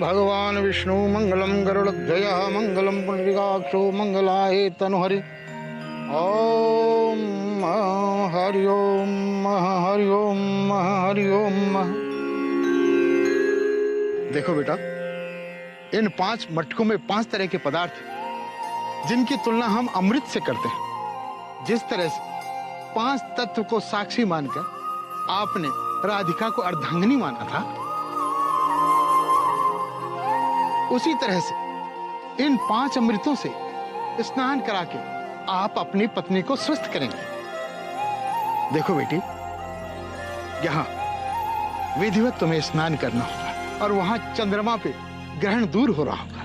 भगवान विष्णु मंगलम गरुड़ध्वजः मंगलम पुंडरीकाक्षो मंगलाय तनुहरि। ओम हरि ओम हरि ओम हरि ओम। देखो बेटा, इन 5 मटकों में 5 तरह के पदार्थ हैं जिनकी तुलना हम अमृत से करते हैं। जिस तरह से 5 तत्व को साक्षी मानकर आपने राधिका को अर्धांगिनी माना था, उसी तरह से इन 5 अमृतों से स्नान करा के आप अपनी पत्नी को स्वस्थ करेंगे। देखो बेटी, यहां विधिवत तुम्हें स्नान करना होगा और वहां चंद्रमा पे ग्रहण दूर हो रहा होगा।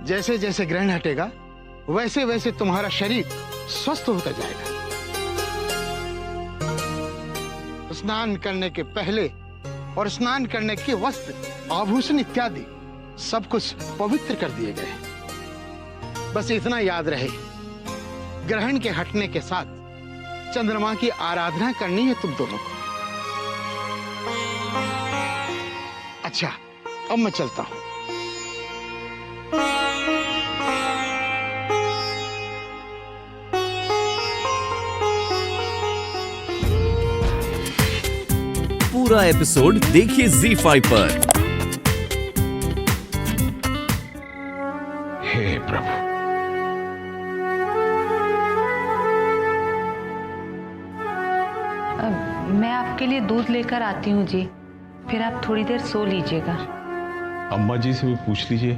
जैसे जैसे ग्रहण हटेगा वैसे वैसे तुम्हारा शरीर स्वस्थ होता जाएगा। स्नान करने के पहले और स्नान करने के वस्त्र, आभूषण इत्यादि सब कुछ पवित्र कर दिए गए हैं। बस इतना याद रहे, ग्रहण के हटने के साथ चंद्रमा की आराधना करनी है तुम दोनों को। अच्छा, अब मैं चलता हूं। पूरा एपिसोड देखिए ZEE5 पर। हे प्रभु, मैं आपके लिए दूध लेकर आती हूँ जी, फिर आप थोड़ी देर सो लीजिएगा। अम्मा जी से भी पूछ लीजिए,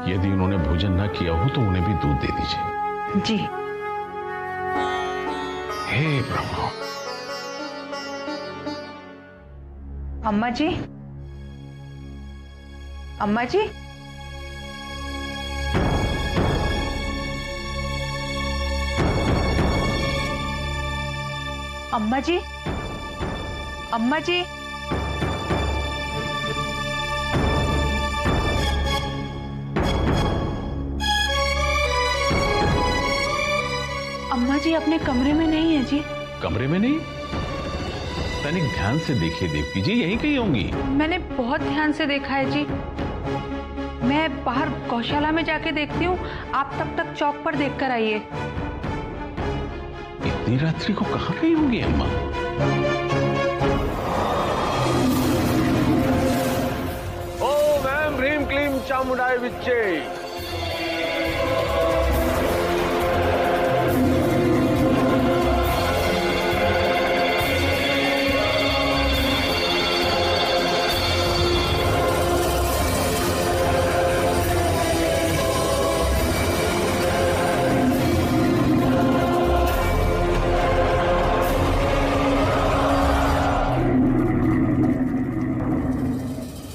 यदि उन्होंने भोजन न किया हो तो उन्हें भी दूध दे दीजिए। जी। हे प्रभु। अम्मा जी, अम्मा जी, अम्मा जी, अम्मा जी, अम्मा जी अपने कमरे में नहीं है जी। कमरे में नहीं? तनिक ध्यान से देखिए देवकी जी, यहीं कहीं होंगी। मैंने बहुत ध्यान से देखा है जी। मैं बाहर गौशाला में जाके देखती हूँ, आप तब तक चौक पर देख कर आइए। इतनी रात्रि को कहाँ गई होंगी अम्मा? ओम ऐं ह्रीं क्लीं चामुंडाय विच्चे।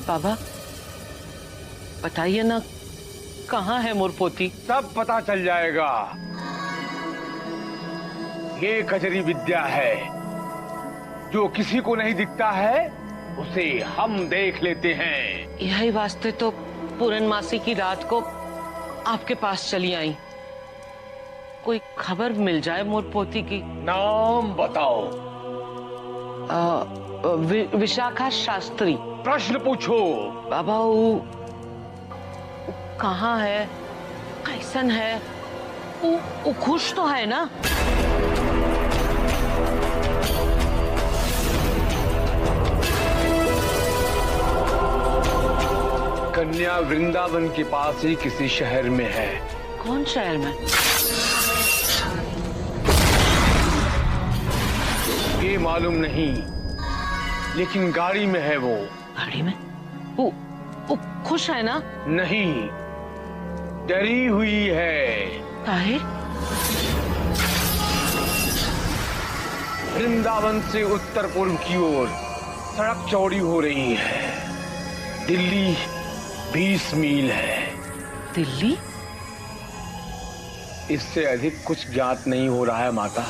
बाबा बताइए ना, कहाँ है मोर पोती? सब पता चल जाएगा। ये कजरी विद्या है, जो किसी को नहीं दिखता है उसे हम देख लेते हैं। यही वास्ते तो पूर्णमासी की रात को आपके पास चली आई। कोई खबर मिल जाए मोर पोती की। नाम बताओ। विशाखा शास्त्री। प्रश्न पूछो। बाबा वो कहाँ है, कैसन है? वो खुश तो है ना? कन्या वृंदावन के पास ही किसी शहर में है। कौन शहर में? ये मालूम नहीं, लेकिन गाड़ी में है वो। गाड़ी में? वो खुश है ना? नहीं, डरी हुई है। काहे? वृंदावन से उत्तर पूर्व की ओर सड़क चौड़ी हो रही है। दिल्ली 20 मील है। दिल्ली? इससे अधिक कुछ ज्ञात नहीं हो रहा है माता।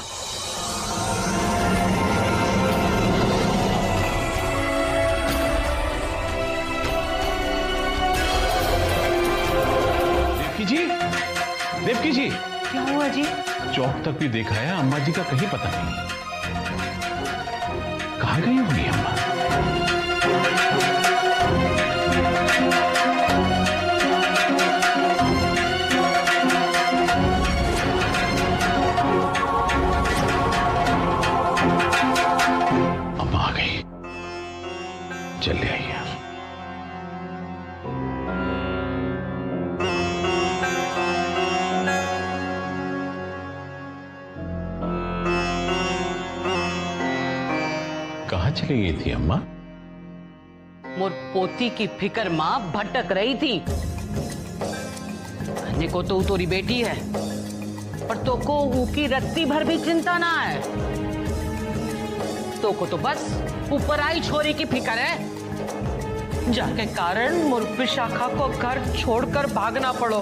देवकी जी, क्या हुआ जी? चौक तक भी देखा है, अम्मा जी का कहीं पता नहीं। कहाँ गई होगी अम्मा? चले आइए। कहाँ चली गई थी अम्मा? मोर पोती की फिकर माँ भटक रही थी। निको तो तोरी बेटी है, पर तो को ऊकी रत्ती भर भी चिंता ना है। तो को तो बस ऊपर आई छोरी की फिकर है, जाके कारण मोर विशाखा को घर छोड़कर भागना पड़ो।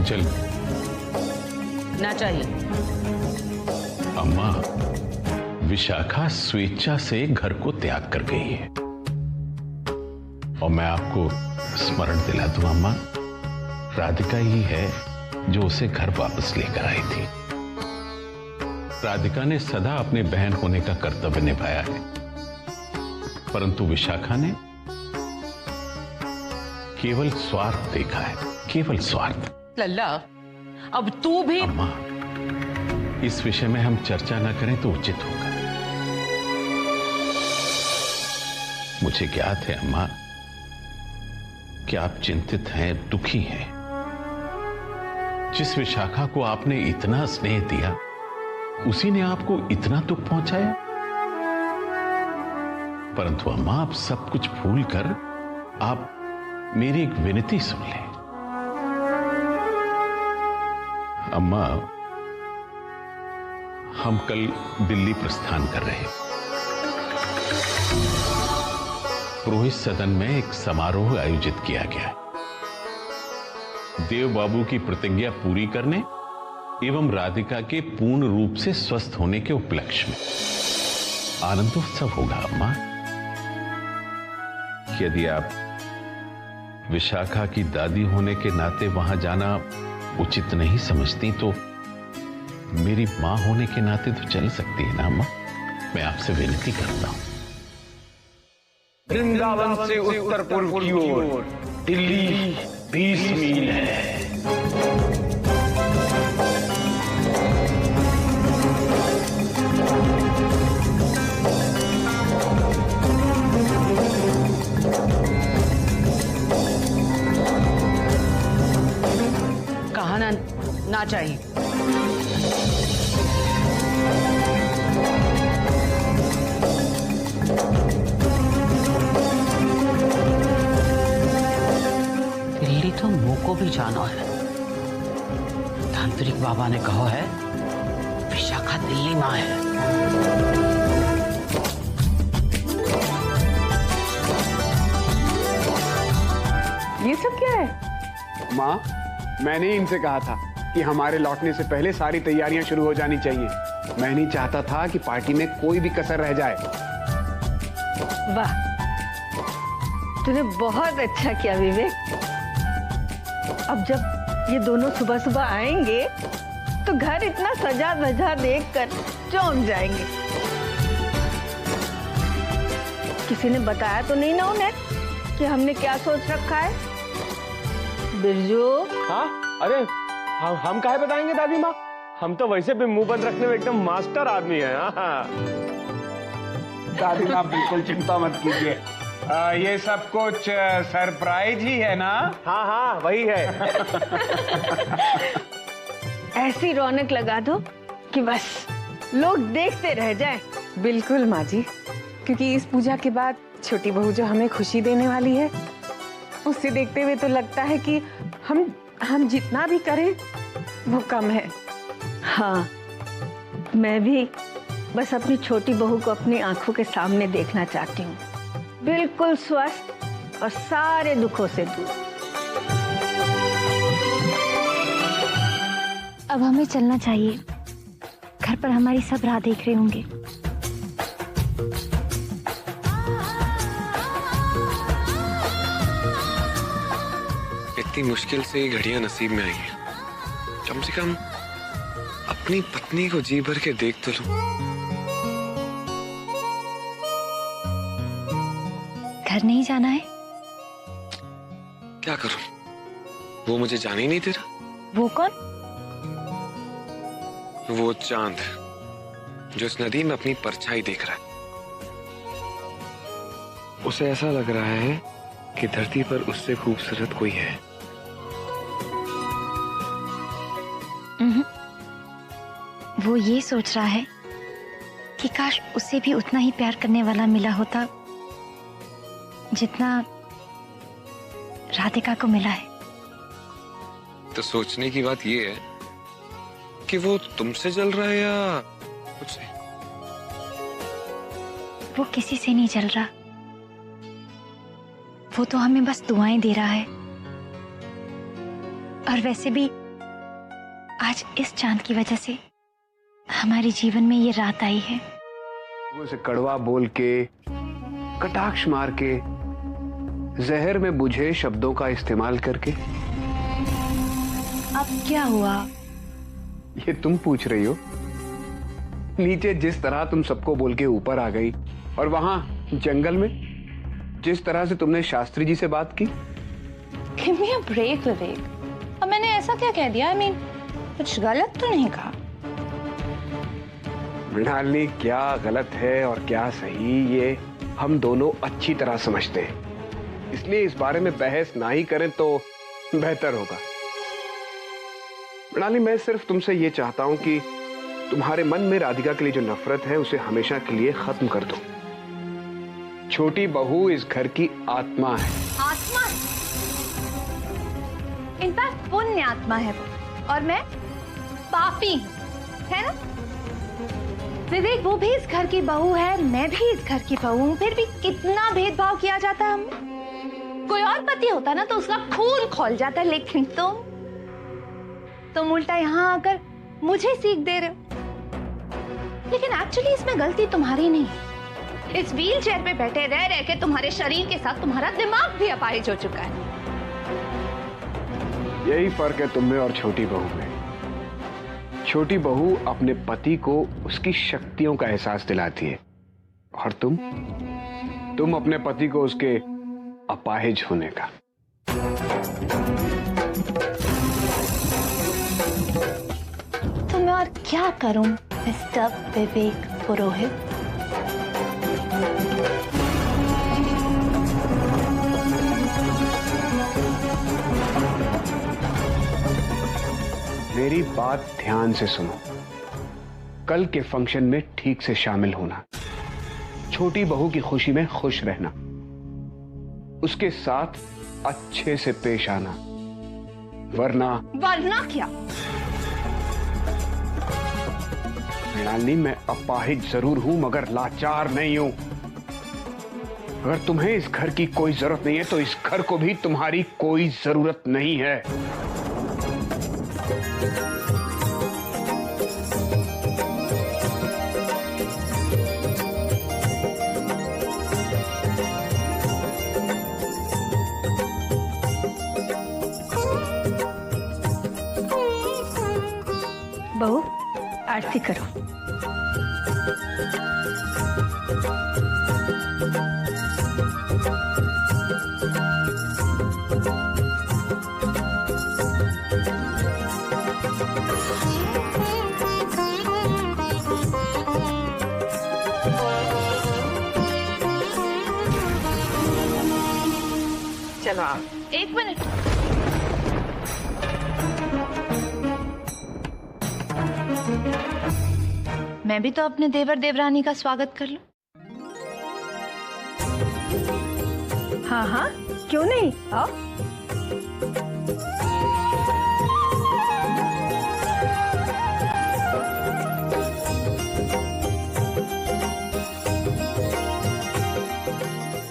जल्द ना चाहिए। अम्मा, विशाखा स्वेच्छा से घर को त्याग कर गई है, और मैं आपको स्मरण दिला दूं अम्मा, राधिका ही है जो उसे घर वापस लेकर आई थी। राधिका ने सदा अपने बहन होने का कर्तव्य निभाया है, परंतु विशाखा ने केवल स्वार्थ देखा है, केवल स्वार्थ। लल्ला, अब तू भी। अम्मा, इस विषय में हम चर्चा न करें तो उचित होगा। मुझे ज्ञात है अम्मा कि आप चिंतित हैं, दुखी हैं। जिस विशाखा को आपने इतना स्नेह दिया, उसी ने आपको इतना दुख पहुंचाया। परंतु अम्मा, आप सब कुछ भूलकर आप मेरी एक विनती सुन लें। अम्मा, हम कल दिल्ली प्रस्थान कर रहे हैं। पुरोहित सदन में एक समारोह आयोजित किया गया है। देव बाबू की प्रतिज्ञा पूरी करने एवं राधिका के पूर्ण रूप से स्वस्थ होने के उपलक्ष्य में आनंदोत्सव होगा। अम्मा, यदि आप विशाखा की दादी होने के नाते वहां जाना उचित नहीं समझती, तो मेरी मां होने के नाते तो चल सकती है ना अम्मा? मैं आपसे विनती करता हूं। वृंदावन से उत्तर पूर्व की ओर दिल्ली 20 मील है। कहा ना चाहिए। दिल्ली तो मुंह को भी जाना है। तांत्रिक बाबा ने कहा है विशाखा दिल्ली मां है। ये सब क्या है? माँ, मैंने इनसे कहा था कि हमारे लौटने से पहले सारी तैयारियां शुरू हो जानी चाहिए। मैं नहीं चाहता था कि पार्टी में कोई भी कसर रह जाए। वाह, तूने बहुत अच्छा किया विवेक। अब जब ये दोनों सुबह सुबह आएंगे तो घर इतना सजा धजा देखकर चौंक जाएंगे। किसी ने बताया तो नहीं ना उन्हें कि हमने क्या सोच रखा है? बिरजू। हाँ, अरे हम काहे बताएंगे दादी माँ? हम तो वैसे भी मुंह बंद रखने में एकदम मास्टर आदमी है। दादी माँ बिल्कुल चिंता मत कीजिए, ये सब कुछ सरप्राइज ही है ना? हाँ हाँ, वही है। ऐसी रौनक लगा दो कि बस लोग देखते रह जाएं। बिल्कुल माँ जी, क्योंकि इस पूजा के बाद छोटी बहू जो हमें खुशी देने वाली है, उसे देखते हुए तो लगता है कि हम जितना भी करें वो कम है। हाँ, मैं भी बस अपनी छोटी बहू को अपनी आंखों के सामने देखना चाहती हूँ, बिल्कुल स्वस्थ और सारे दुखों से दूर। अब हमें चलना चाहिए। घर पर हमारी सब राह देख रहे होंगे। इतनी मुश्किल से ये घड़ियां नसीब में आई हैं। कम से कम अपनी पत्नी को जी भर के देख तो लूं। घर नहीं जाना है? क्या करूं? वो मुझे जाने ही नहीं दे रहा। वो कौन? वो चांद जो इस नदी में अपनी परछाई देख रहा है। उसे ऐसा लग रहा है कि धरती पर उससे खूबसूरत कोई है। वो ये सोच रहा है कि काश उसे भी उतना ही प्यार करने वाला मिला होता जितना राधिका को मिला है। तो सोचने की बात ये है कि वो तुमसे जल रहा है या मुझसे? वो किसी से नहीं जल रहा, वो तो हमें बस दुआएं दे रहा है। और वैसे भी आज इस चांद की वजह से हमारे जीवन में ये रात आई है। वो उसे कड़वा बोल के, कटाक्ष मार के, जहर में बुझे शब्दों का इस्तेमाल करके। अब क्या हुआ? ये तुम पूछ रही हो? नीचे जिस तरह तुम सबको बोल के ऊपर आ गई, और वहां जंगल में जिस तरह से तुमने शास्त्री जी से बात की। Give me a break, विवेक। अब मैंने ऐसा क्या कह दिया? I mean, कुछ गलत तो नहीं कहा। मृणालिनी, क्या गलत है और क्या सही ये हम दोनों अच्छी तरह समझते हैं, इसलिए इस बारे में बहस ना ही करें तो बेहतर होगा। मृणालिनी, मैं सिर्फ तुमसे ये चाहता हूं कि तुम्हारे मन में राधिका के लिए जो नफरत है उसे हमेशा के लिए खत्म कर दो। छोटी बहू इस घर की आत्मा है। आत्मा? इनफैक्ट पुण्य आत्मा है वो, और मैं पापी हूं, है ना? विवेक, वो भी इस घर की बहू है, मैं भी इस घर की बहू हूं, फिर भी कितना भेदभाव किया जाता है हमें। कोई और पति होता ना तो उसका खून खौल जाता, लेकिन तुम उल्टा यहाँ आकर मुझे सीख दे रहे हो। लेकिन एक्चुअली इसमें गलती तुम्हारी नहीं है। इस व्हील चेयर पे बैठे रह रह के तुम्हारे शरीर के साथ तुम्हारा दिमाग भी अपाहिज हो चुका है। यही फर्क है तुम में और छोटी बहू में। छोटी बहू अपने पति को उसकी शक्तियों का एहसास दिलाती है, और तुम अपने पति को उसके अपाहिज होने का। तो मैं और क्या करूं मिस्टर विवेक पुरोहित? मेरी बात ध्यान से सुनो। कल के फंक्शन में ठीक से शामिल होना, छोटी बहू की खुशी में खुश रहना, उसके साथ अच्छे से पेश आना, वरना क्या? मृणालिनी, मैं अपाहिज जरूर हूं मगर लाचार नहीं हूं। अगर तुम्हें इस घर की कोई जरूरत नहीं है तो इस घर को भी तुम्हारी कोई जरूरत नहीं है। बहू, आरती करो। चलो आप। एक मिनट। मैं भी तो अपने देवर देवरानी का स्वागत कर लूं। हाँ हाँ, क्यों नहीं? आओ।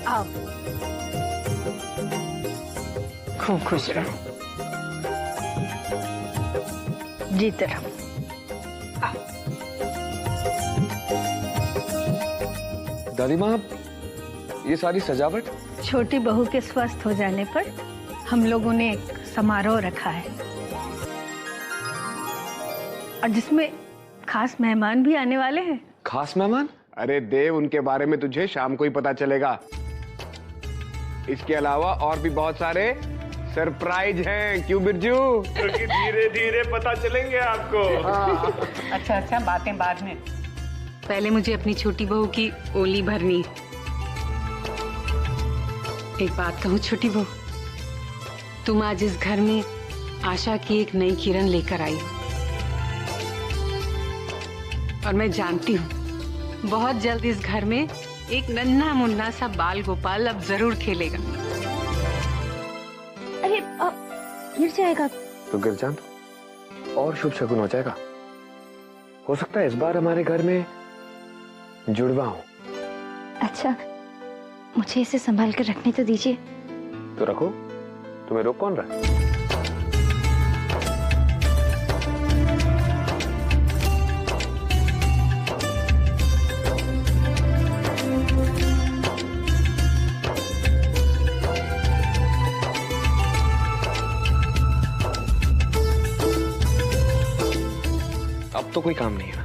आओ। खूब खुश रहो। जीते रहो। दादी माँ, ये सारी सजावट? छोटी बहू के स्वस्थ हो जाने पर हम लोगों ने एक समारोह रखा है, और जिसमें खास मेहमान भी आने वाले हैं। खास मेहमान? अरे देव, उनके बारे में तुझे शाम को ही पता चलेगा। इसके अलावा और भी बहुत सारे सरप्राइज हैं। क्यों बिरजू? धीरे धीरे पता चलेंगे आपको। अच्छा, बातें बाद में। पहले मुझे अपनी छोटी बहू की ओली भरनी है। एक बात कहूँ छोटी बहू, तुम आज इस घर में आशा की एक नई किरण लेकर आई हो, और मैं जानती हूँ बहुत जल्द इस घर में एक नन्हा मुन्ना सा बाल गोपाल अब जरूर खेलेगा। अरे गिर जाएगा। तो गिर जान तो और शुभ शगुन हो जाएगा। हो सकता है इस बार हमारे घर में जुड़वा हो। अच्छा, मुझे इसे संभाल कर रखने तो दीजिए। तो रखो, तुम्हें रोक कौन रहा है? अब तो कोई काम नहीं है।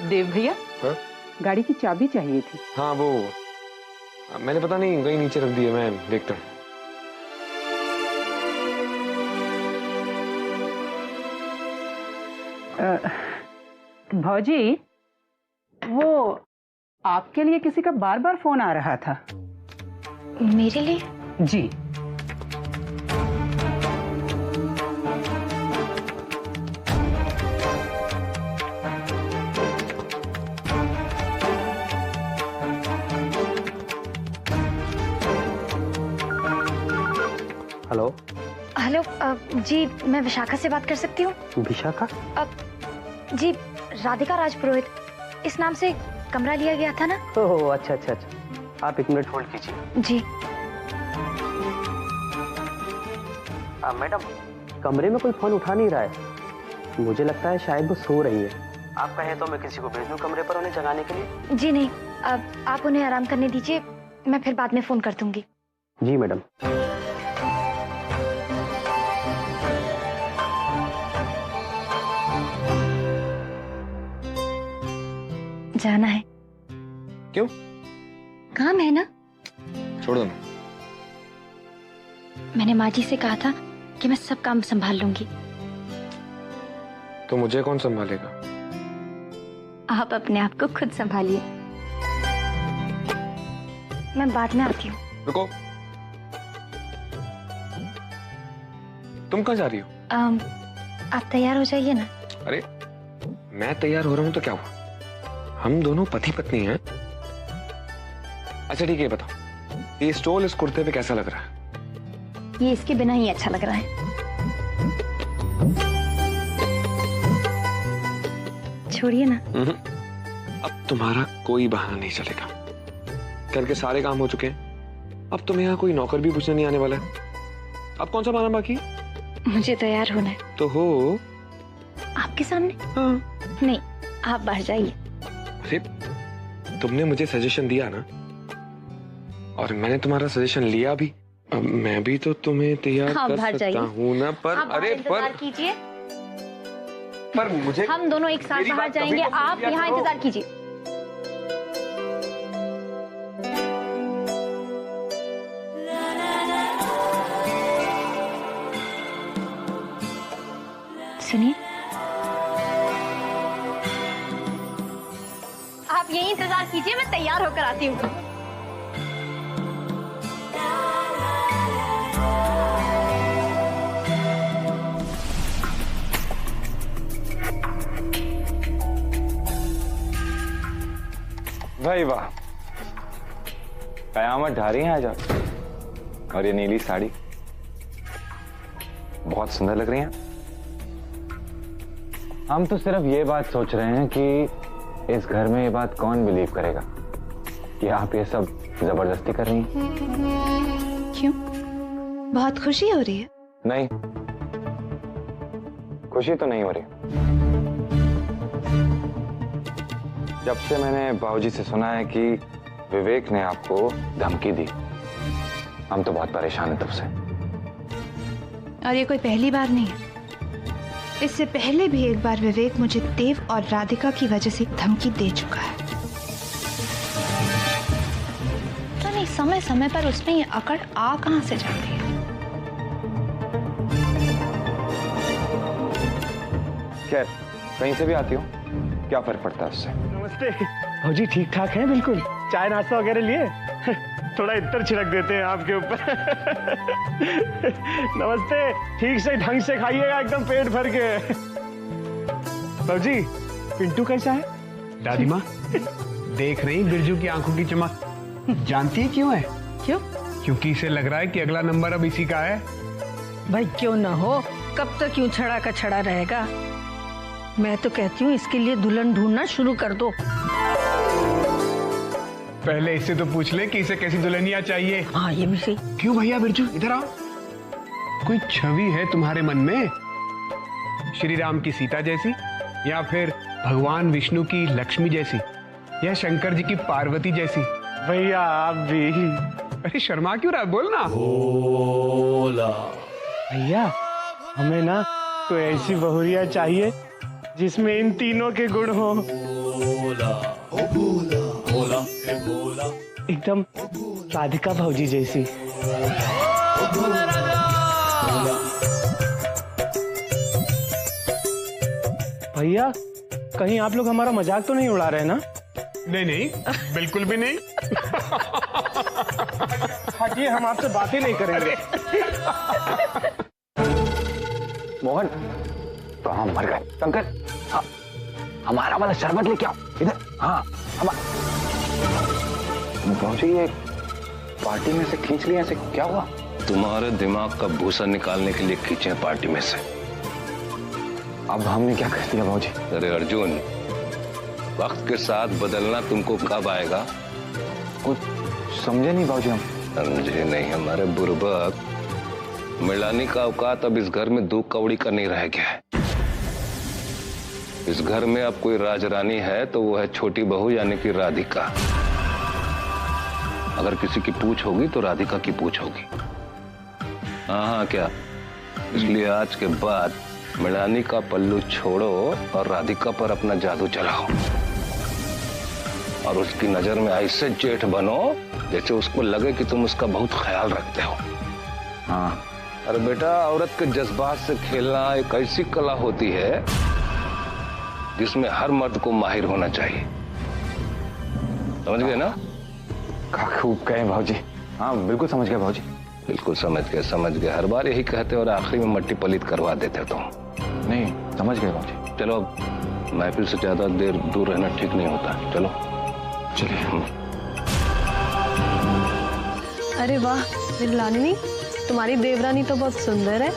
देव भैया, हाँ? गाड़ी की चाबी चाहिए थी। हाँ, वो मैंने पता नहीं कहीं नीचे रख दी है, मैं देखता हूँ। भौजी, वो आपके लिए किसी का बार बार फोन आ रहा था। मेरे लिए? जी। हेलो। हेलो, जी मैं विशाखा से बात कर सकती हूँ? विशाखा? जी, राधिका राजपुरोहित, इस नाम से कमरा लिया गया था ना? ओह, अच्छा अच्छा अच्छा, आप 1 मिनट होल्ड कीजिए। जी। मैडम, कमरे में कोई फोन उठा नहीं रहा है, मुझे लगता है शायद वो सो रही है। आप कहें तो मैं किसी को भेज दूं कमरे पर उन्हें जगाने के लिए? जी नहीं, अब आप उन्हें आराम करने दीजिए, मैं फिर बाद में फोन कर दूंगी। जी मैडम। जाना है? क्यों? काम है ना। छोड़ दो ना। मैंने माँ जी से कहा था कि मैं सब काम संभाल लूंगी। तो मुझे कौन संभालेगा? आप अपने आप को खुद संभालिए, मैं बाद में आती हूँ। रुको, तुम कहाँ जा रही हो? आप तैयार हो जाइए ना। अरे मैं तैयार हो रहा हूँ तो क्या हुआ? हम दोनों पति पत्नी हैं। अच्छा ठीक है, बताओ ये स्टोल इस कुर्ते पे कैसा लग रहा है? ये इसके बिना ही अच्छा लग रहा है। छोड़िए ना। अब तुम्हारा कोई बहाना नहीं चलेगा। घर के सारे काम हो चुके हैं, अब तुम्हें यहाँ कोई नौकर भी पूछने नहीं आने वाला है। अब कौन सा बहाना बाकी? मुझे तैयार होना है। तो हो आपके सामने? हाँ। नहीं, आप बाहर जाइए। अरे तुमने मुझे सजेशन दिया ना, और मैंने तुम्हारा सजेशन लिया भी। अब मैं भी तो तुम्हें तैयार हाँ, कर सकता हूँ ना, पर अरे पर कीजिए। पर मुझे, हम दोनों एक साथ बाहर जाएंगे, आप यहाँ इंतजार कीजिए। सुनिए, आप यही इंतजार कीजिए, मैं तैयार होकर आती हूँ। भाई वाह, कयामत ढा रही हैं आज आप। और ये नीली साड़ी बहुत सुंदर लग रही है। हम तो सिर्फ ये बात सोच रहे हैं कि इस घर में ये बात कौन बिलीव करेगा कि आप ये सब जबरदस्ती कर रही हैं। क्यों? बहुत खुशी हो रही है? नहीं, खुशी तो नहीं हो रही। जब से मैंने बाबूजी से सुना है कि विवेक ने आपको धमकी दी, हम तो बहुत परेशान हैं तब से। और ये कोई पहली बार नहीं है, इससे पहले भी एक बार विवेक मुझे देव और राधिका की वजह से धमकी दे चुका है। तो नहीं, समय समय पर उसमें ये अकड़ आ कहां से जाती है। खैर, कहीं से भी आती हो, क्या फर्क पड़ता है उससे? नमस्ते भाजी, ठीक ठाक हैं बिल्कुल? चाय नाश्ता वगैरह लिए? थोड़ा इत्र छिड़क देते हैं आपके ऊपर। नमस्ते, ठीक से ढंग से खाइएगा, एकदम पेट भर के। भाजी, पिंटू कैसा है? दादी माँ देख रही बिरजू की आंखों की चमक? जानती है क्यों है? क्यों? क्योंकि इसे लग रहा है कि अगला नंबर अब इसी का है। भाई क्यों ना हो, कब तक यूं छड़ा का छड़ा रहेगा? मैं तो कहती हूँ इसके लिए दुल्हन ढूंढना शुरू कर दो। पहले इससे तो पूछ ले कि इसे कैसी दुल्हनिया चाहिए। हाँ ये भी सही। क्यों भैया बिरजू, इधर आओ। कोई छवि है तुम्हारे मन में? श्री राम की सीता जैसी, या फिर भगवान विष्णु की लक्ष्मी जैसी, या शंकर जी की पार्वती जैसी? भैया आप भी। अरे शर्मा क्यों रहा, बोलना। भैया हमें ना कोई ऐसी बहुरिया चाहिए जिसमें इन तीनों के गुण हो। एकदम राधिका भाजी जैसी। भैया कहीं आप लोग हमारा मजाक तो नहीं उड़ा रहे ना? नहीं नहीं, बिल्कुल भी नहीं। हटिए, हम आपसे बातें नहीं करेंगे। मोहन कहाँ मर गए? शंकर, हाँ, हमारा वाला शरबत लेके आओ इधर। हाँ भाजी, ये पार्टी में से खींच लिया, ऐसे क्या हुआ? तुम्हारे दिमाग का भूसा निकालने के लिए खींचे पार्टी में से। अब हमने क्या कर दिया भाजी? अरे अर्जुन, वक्त के साथ बदलना तुमको कब आएगा? कुछ समझे नहीं भाजी हम। समझे नहीं हमारे बुर्बक। मिलानी का औकात अब इस घर में 2 कौड़ी का नहीं रह गया है। इस घर में अब कोई राजरानी है तो वो है छोटी बहू, यानी कि राधिका। अगर किसी की पूछ होगी तो राधिका की पूछ होगी। हाँ क्या? इसलिए आज के बाद मिलानी का पल्लू छोड़ो और राधिका पर अपना जादू चलाओ, और उसकी नजर में ऐसे जेठ बनो जैसे उसको लगे कि तुम उसका बहुत ख्याल रखते हो। हाँ। अरे बेटा, औरत के जज्बात से खेलना एक ऐसी कला होती है जिसमें हर मर्द को माहिर होना चाहिए। समझ गए ना? खूब कहे भाजी। हाँ बिल्कुल समझ गए भाजी। बिल्कुल समझ गए। हर बार यही कहते और आखिरी में मट्टी पलीत करवा देते हो तुम। नहीं, समझ गए भाजी। चलो, महफिल से ज्यादा देर दूर रहना ठीक नहीं होता। चलो चलिए। अरे वाह लालिनी, तुम्हारी देवरानी तो बहुत सुंदर है।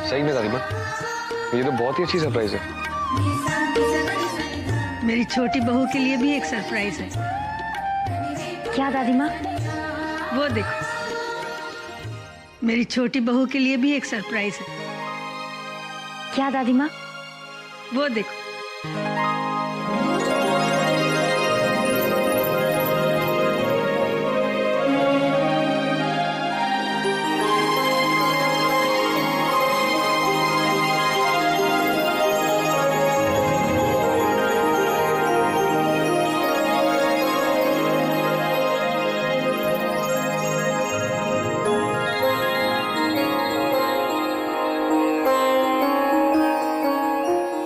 सही में दादी माँ, ये तो बहुत ही अच्छी सरप्राइज है। मेरी छोटी बहू के लिए भी एक सरप्राइज है। क्या दादी माँ? वो देखो, मेरी छोटी बहू के लिए भी एक सरप्राइज है। क्या दादी माँ? वो देखो।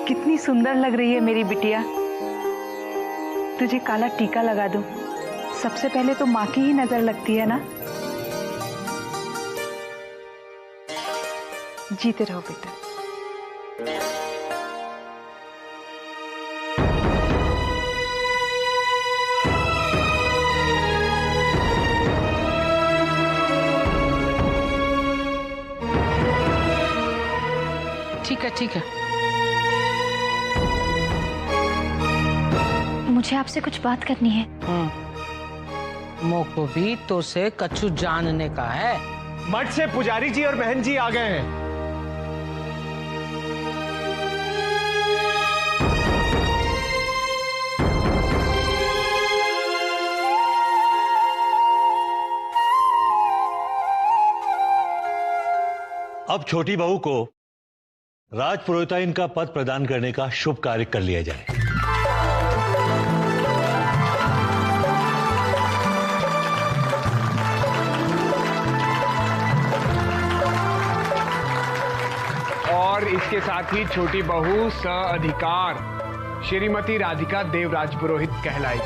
कितनी सुंदर लग रही है मेरी बिटिया। तुझे काला टीका लगा दूं। सबसे पहले तो माँ की ही नजर लगती है ना। जीते रहो बेटा। ठीक है। मुझे आपसे कुछ बात करनी है। मोको भी तो से कछु जानने का है। मठ से पुजारी जी और बहन जी आ गए हैं। अब छोटी बहू को राजपुरोहिताइन का पद प्रदान करने का शुभ कार्य कर लिया जाए। और इसके साथ ही छोटी बहू सअधिकार श्रीमती राधिका देवराज पुरोहित कहलाई।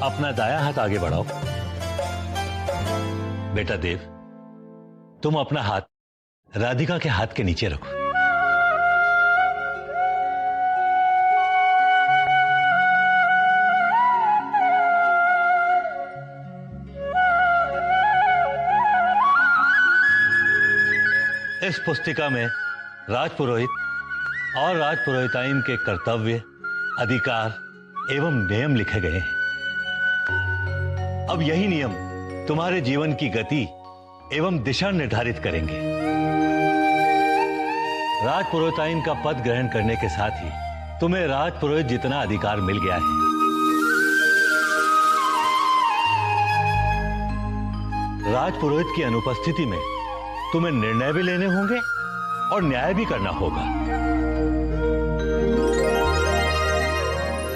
अपना दायां हाथ आगे बढ़ाओ। बेटा देव, तुम अपना हाथ राधिका के हाथ के नीचे रखो। इस पुस्तिका में राजपुरोहित और राजपुरोहिताइन के कर्तव्य, अधिकार एवं नियम लिखे गए हैं। अब यही नियम तुम्हारे जीवन की गति एवं दिशा निर्धारित करेंगे। राजपुरोहिताइन का पद ग्रहण करने के साथ ही तुम्हें राजपुरोहित जितना अधिकार मिल गया है। राजपुरोहित की अनुपस्थिति में तुम्हें निर्णय भी लेने होंगे और न्याय भी करना होगा।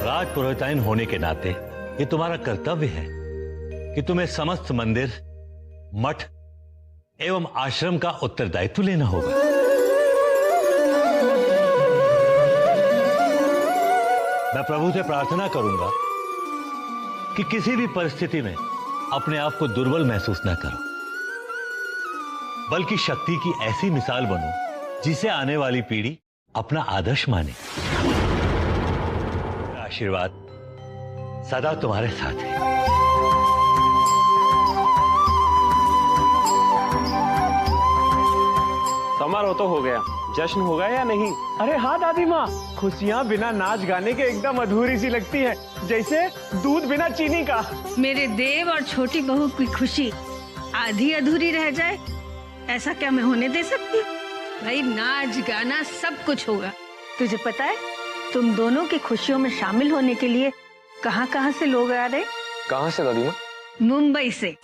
राजपुरोहिताइन होने के नाते ये तुम्हारा कर्तव्य है कि तुम्हें समस्त मंदिर, मठ एवं आश्रम का उत्तरदायित्व लेना होगा। मैं प्रभु से प्रार्थना करूंगा कि किसी भी परिस्थिति में अपने आप को दुर्बल महसूस न करो, बल्कि शक्ति की ऐसी मिसाल बनो जिसे आने वाली पीढ़ी अपना आदर्श माने। आशीर्वाद सदा तुम्हारे साथ है। समारोह तो हो गया, जश्न होगा या नहीं? अरे हाँ दादी माँ, खुशियाँ बिना नाच गाने के एकदम अधूरी सी लगती है, जैसे दूध बिना चीनी का। मेरे देव और छोटी बहू की खुशी आधी अधूरी रह जाए, ऐसा क्या मैं होने दे सकती हूँ? भाई नाच गाना सब कुछ होगा। तुझे पता है तुम दोनों की खुशियों में शामिल होने के लिए कहाँ कहाँ से लोग आ रहे? कहाँ से दादी माँ? मुंबई से।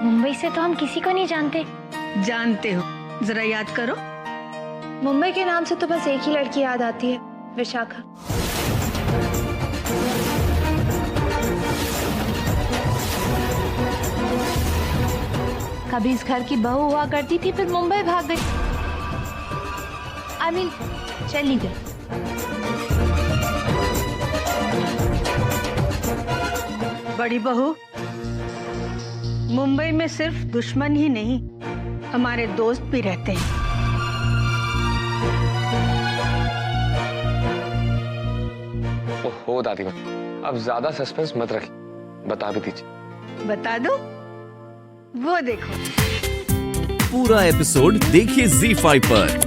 मुंबई से तो हम किसी को नहीं जानते। जानते हो, जरा याद करो। मुंबई के नाम से तो बस एक ही लड़की याद आती है, विशाखा। कभी इस घर की बहू हुआ करती थी, फिर मुंबई भाग गई। चली गई। बड़ी बहू, मुंबई में सिर्फ दुश्मन ही नहीं, हमारे दोस्त भी रहते हैं। ओहो दादी माँ, अब ज्यादा सस्पेंस मत रखिए, बता भी दीजिए। बता दो, वो देखो। पूरा एपिसोड देखिए ZEE5 पर।